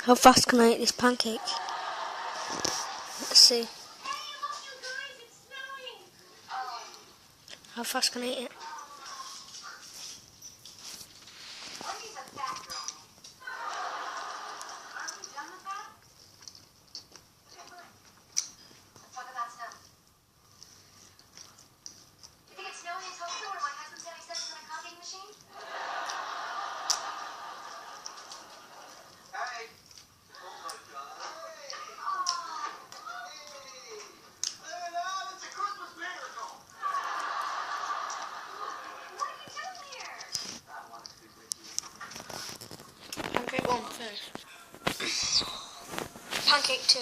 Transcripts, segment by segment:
How fast can I eat this pancake? Let's see. How fast can I eat it? Pancake 1 finished. Pancake 2.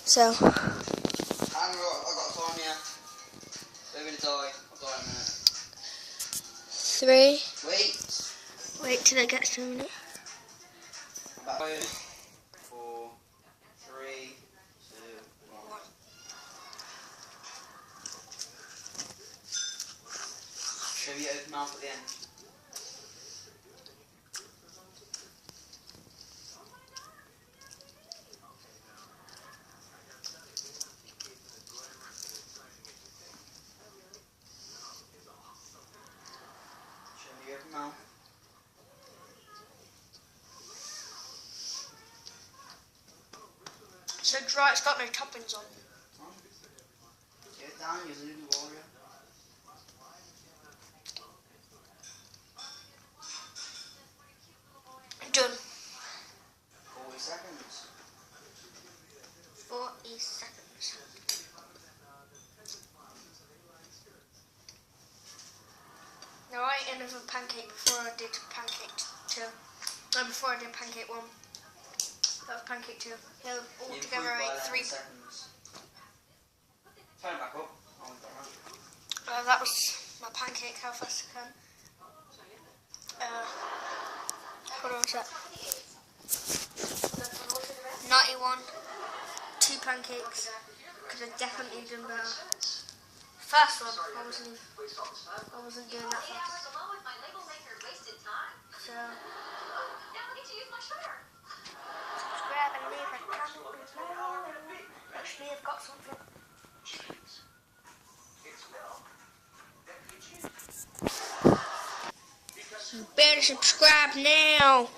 So. I've got a phone here. They're going to die. I'll die in a minute. 3. Wait till it gets to a minute. 5, 4, 3, 2, 1. Show you open mouth at the end. No. So dry, it's got no toppings on. Get down, you Zulu warrior. Done. 40 seconds. 40 seconds. Now I ate another pancake before I did pancake 2. No, before I did pancake 1. That was pancake 2. Yeah, altogether I ate 3. Turn it back up. That was my pancake, how fast I can. Hold on a sec. 91. 2 pancakes. Could have definitely done better. First one, I wasn't doing that fast. So, subscribe and leave a comment below. Actually, I've got something. You better subscribe now.